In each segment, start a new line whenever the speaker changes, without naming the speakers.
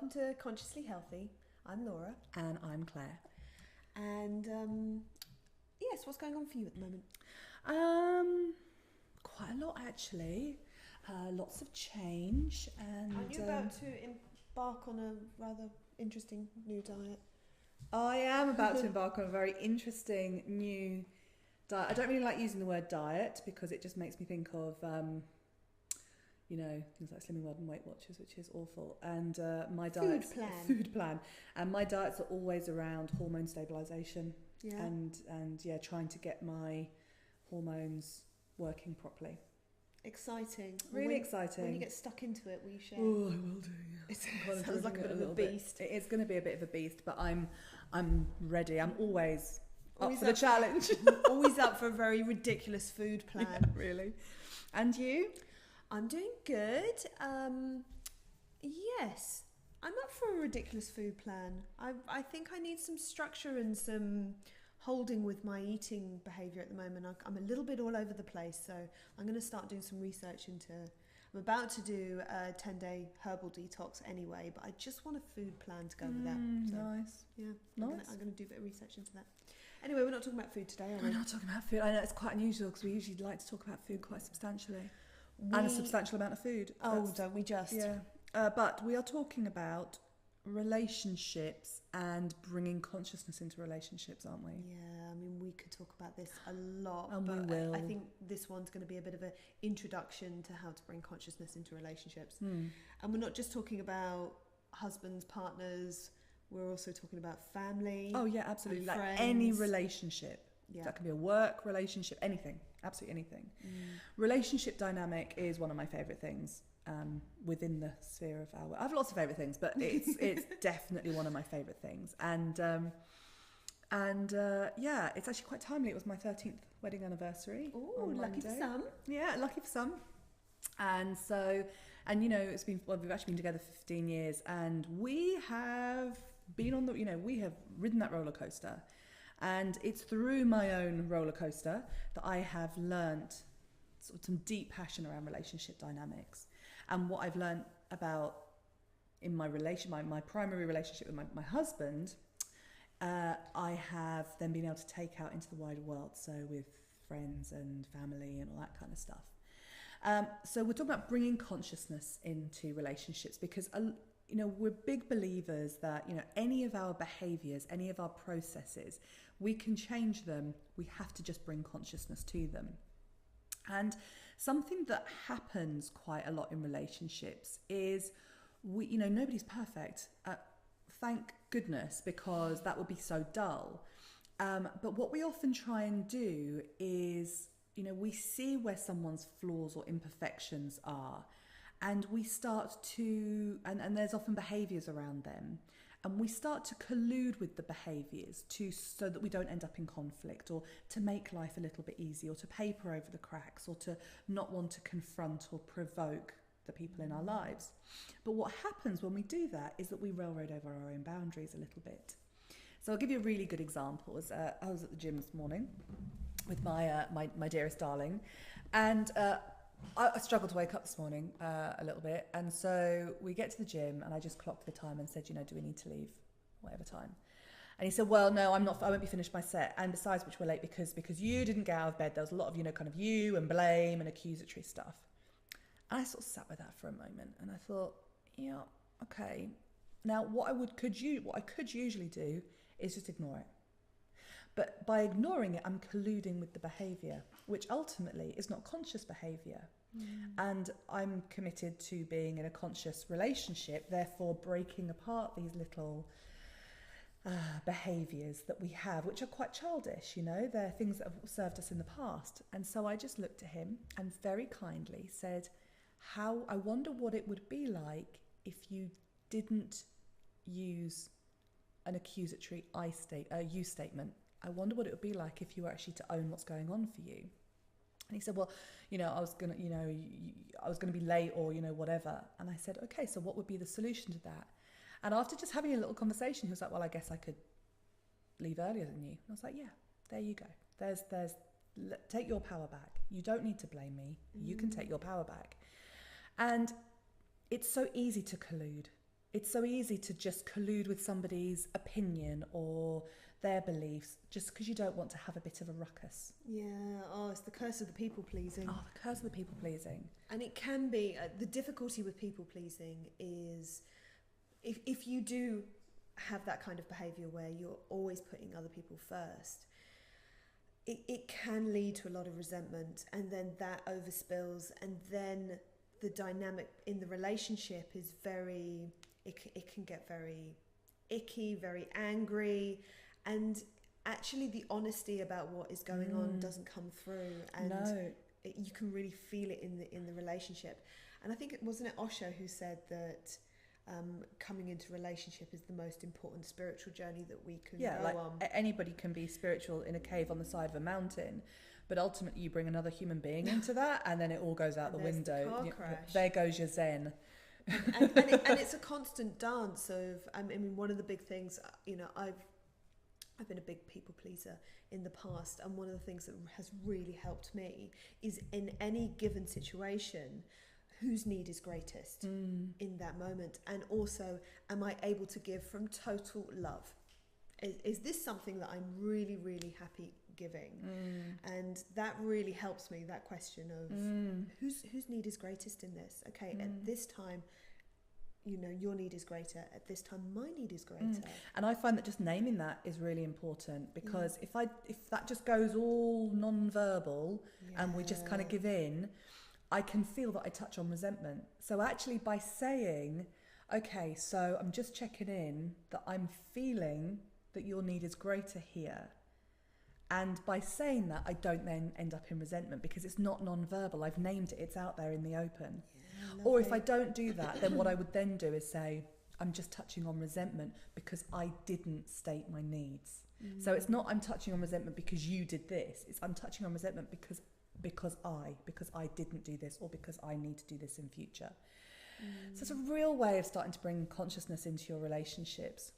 welcome to Consciously Healthy. I'm Laura.
And I'm Claire.
And yes, what's going on for you at the moment?
Quite a lot actually. Lots of change. And
Are you about to embark on a rather interesting new diet?
I am about to embark on a very interesting new diet. I don't really like using the word diet because it just makes me think of things like Slimming World and Weight Watchers, which is awful. And my diet food plan, and my diets are always around hormone stabilization.
Yeah.
And trying to get my hormones working properly.
Exciting.
Really exciting.
When you get stuck into it, will you share?
Oh, I will do.
It sounds like a bit of a beast.
It is going to be a bit of a beast, but I'm ready. I'm always up for the
up
challenge.
Always up for a very ridiculous food plan.
Yeah, really. And you?
I'm doing good. Yes, I'm up for a ridiculous food plan. I think I need some structure and some holding with my eating behaviour at the moment. I'm a little bit all over the place, so I'm going to start doing some research into... I'm about to do a 10-day herbal detox anyway, but I just want a food plan to go with that. So,
nice.
Yeah,
nice.
I'm going to do a bit of research into that. Anyway, we're not talking about food today, are we?
We're not talking about food. I know it's quite unusual because we usually like to talk about food quite substantially. And a substantial amount of food.
Don't we just?
Yeah. But we are talking about relationships and bringing consciousness into relationships, aren't we?
Yeah, I mean, we could talk about this a lot.
And
but
we will.
I think this one's going to be a bit of an introduction to how to bring consciousness into relationships. And we're not just talking about husbands, partners, we're also talking about family.
Oh, yeah, absolutely. Like
friends.
any relationship.
Yeah.
That can be a work relationship, anything, absolutely anything. Relationship dynamic is one of my favourite things within the sphere of our... I have lots of favourite things, but it's definitely one of my favourite things. And it's actually quite timely. It was my 13th wedding anniversary.
Oh, lucky for some.
Yeah, lucky for some. And so, we've actually been together for 15 years, and we have been on we have ridden that roller coaster. And it's through my own roller coaster that I have learnt sort of some deep passion around relationship dynamics. And what I've learnt about in my my primary relationship with my husband, I have then been able to take out into the wider world. So with friends and family and all that kind of stuff. So we're talking about bringing consciousness into relationships because we're big believers that, any of our behaviours, any of our processes, we can change them. We have to just bring consciousness to them. And something that happens quite a lot in relationships is nobody's perfect. Thank goodness, because that would be so dull. But what we often try and do is, we see where someone's flaws or imperfections are. And we start to, and there's often behaviours around them, and we start to collude with the behaviours so that we don't end up in conflict, or to make life a little bit easier, or to paper over the cracks, or to not want to confront or provoke the people in our lives. But what happens when we do that is that we railroad over our own boundaries a little bit. So I'll give you a really good example. I was at the gym this morning with my dearest darling, and I struggled to wake up this morning a little bit, and so we get to the gym and I just clocked the time and said, do we need to leave whatever time? And he said, well, no, I won't be finished my set, and besides which we're late because you didn't get out of bed. There was a lot of kind of you and blame and accusatory stuff. And I sort of sat with that for a moment and I thought, yeah, okay. Now what I could usually do is just ignore it. But by ignoring it, I'm colluding with the behaviour, which ultimately is not conscious behaviour. And I'm committed to being in a conscious relationship, therefore breaking apart these little behaviours that we have, which are quite childish, They're things that have served us in the past. And so I just looked at him and very kindly said, I wonder what it would be like if you didn't use an accusatory you statement. I wonder what it would be like if you were actually to own what's going on for you. And he said, well, I was going to be late or, whatever. And I said, okay, so what would be the solution to that? And after just having a little conversation, he was like, well, I guess I could leave earlier than you. And I was like, yeah, there you go. Take your power back. You don't need to blame me. You can take your power back. And it's so easy to collude. it's so easy to just collude with somebody's opinion or their beliefs just because you don't want to have a bit of a ruckus.
Yeah, oh, it's the curse of the people pleasing.
Oh, the curse of the people pleasing.
And it can be, the difficulty with people pleasing is if you do have that kind of behaviour where you're always putting other people first, it can lead to a lot of resentment, and then that overspills, and then the dynamic in the relationship is it can get very icky, very angry, and actually the honesty about what is going on doesn't come through, and you can really feel it in the relationship. And I think wasn't it Osho who said that coming into relationship is the most important spiritual journey that we can go on.
Anybody can be spiritual in a cave on the side of a mountain, but ultimately you bring another human being into that, and then it all goes out the window.
The car crash.
There goes your zen.
and it's a constant dance of, I mean, one of the big things, you know, I've been a big people pleaser in the past, and one of the things that has really helped me is in any given situation, whose need is greatest in that moment, and also, am I able to give from total love? Is this something that I'm really, really happy giving? And that really helps me, that question of whose need is greatest in this? Okay, at this time, you know, your need is greater. At this time, my need is greater.
And I find that just naming that is really important, because if that just goes all non-verbal and we just kind of give in, I can feel that I touch on resentment. So actually by saying, okay, so I'm just checking in that I'm feeling that your need is greater here. And by saying that, I don't then end up in resentment, because it's not non-verbal. I've named it, it's out there in the open. Yeah, or if I don't do that, then what I would then do is say, I'm just touching on resentment because I didn't state my needs. So it's not I'm touching on resentment because you did this. It's I'm touching on resentment because I didn't do this, or because I need to do this in future. So it's a real way of starting to bring consciousness into your relationships.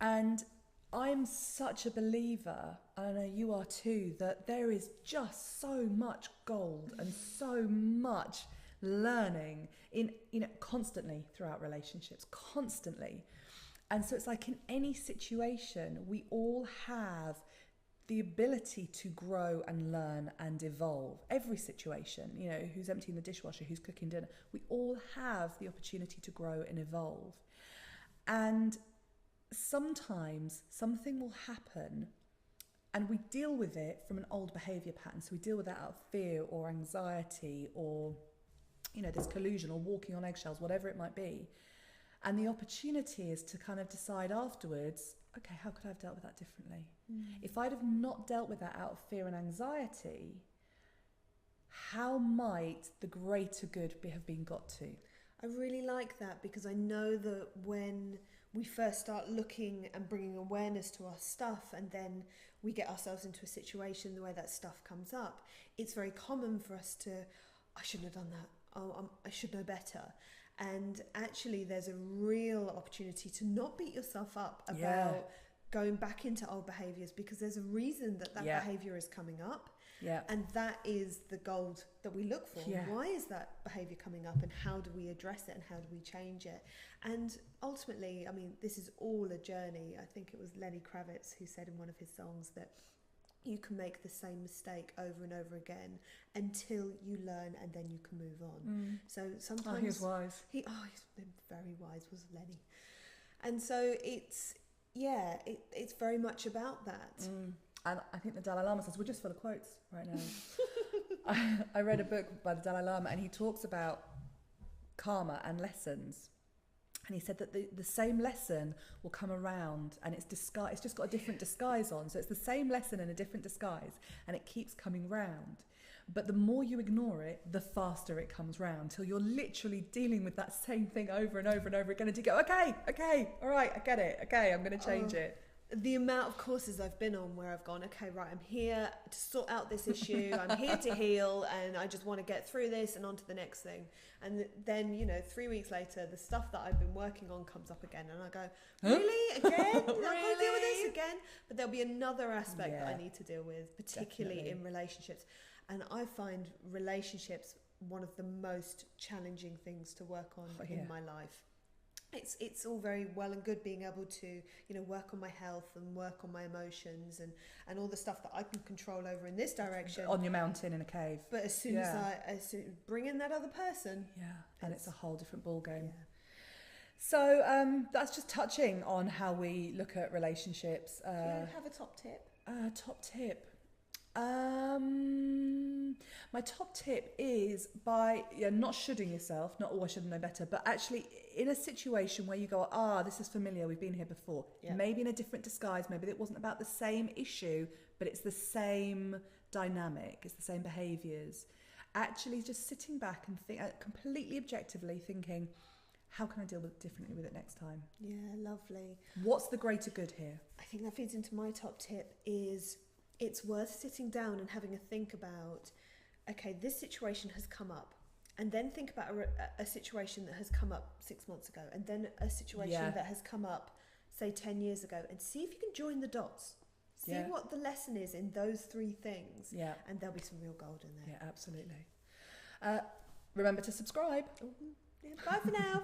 And I'm such a believer, and I know you are too, that there is just so much gold and so much learning in, you know, constantly throughout relationships, constantly. And so it's like in any situation, we all have the ability to grow and learn and evolve. Every situation, you know, who's emptying the dishwasher, who's cooking dinner, we all have the opportunity to grow and evolve. And sometimes something will happen and we deal with it from an old behaviour pattern. So we deal with that out of fear or anxiety or, you know, this collusion or walking on eggshells, whatever it might be. And the opportunity is to kind of decide afterwards, okay, how could I have dealt with that differently? If I'd have not dealt with that out of fear and anxiety, how might the greater good have been got to?
I really like that, because I know that when we first start looking and bringing awareness to our stuff, and then we get ourselves into a situation where that stuff comes up, it's very common for us to, I shouldn't have done that. Oh, I should know better. And actually, there's a real opportunity to not beat yourself up about going back into old behaviours, because there's a reason that behaviour is coming up. And that is the gold that we look for. Why is that behaviour coming up, and how do we address it, and how do we change it? And ultimately, I mean, this is all a journey. I think it was Lenny Kravitz who said in one of his songs that you can make the same mistake over and over again until you learn, and then you can move on. So sometimes
he was wise.
He's been very wise, was Lenny. And so it's very much about that.
And I think the Dalai Lama says, we're just full of quotes right now. I read a book by the Dalai Lama, and he talks about karma and lessons. And he said that the same lesson will come around, and it's just got a different disguise on. So it's the same lesson in a different disguise, and it keeps coming round. But the more you ignore it, the faster it comes round, till you're literally dealing with that same thing over and over and over again, and you go, okay, all right, I get it. Okay, I'm going to change it.
The amount of courses I've been on where I've gone, okay, right, I'm here to sort out this issue, I'm here to heal, and I just want to get through this and on to the next thing. And then, you know, 3 weeks later, the stuff that I've been working on comes up again, and I go, really? Again? I've got to deal with this again? But there'll be another aspect that I need to deal with, particularly in relationships. And I find relationships one of the most challenging things to work on in my life. it's all very well and good being able to, you know, work on my health and work on my emotions and all the stuff that I can control over in this direction.
On your mountain in a cave.
But as soon as bring in that other person,
and it's a whole different ball game.
Yeah.
So that's just touching on how we look at relationships.
Have a top tip.
Top tip. My top tip is by not shoulding yourself, not I should know better, but actually in a situation where you go, this is familiar, we've been here before.
Yeah.
Maybe in a different disguise, maybe it wasn't about the same issue, but it's the same dynamic, it's the same behaviours. Actually just sitting back and completely objectively thinking, how can I deal differently with it next time?
Yeah, lovely.
What's the greater good here?
I think that feeds into my top tip is it's worth sitting down and having a think about, okay, this situation has come up, and then think about a situation that has come up 6 months ago, and then a situation that has come up, say, 10 years ago, and see if you can join the dots. See what the lesson is in those three things, and there'll be some real gold in there.
Yeah, absolutely. Remember to subscribe.
Bye for now.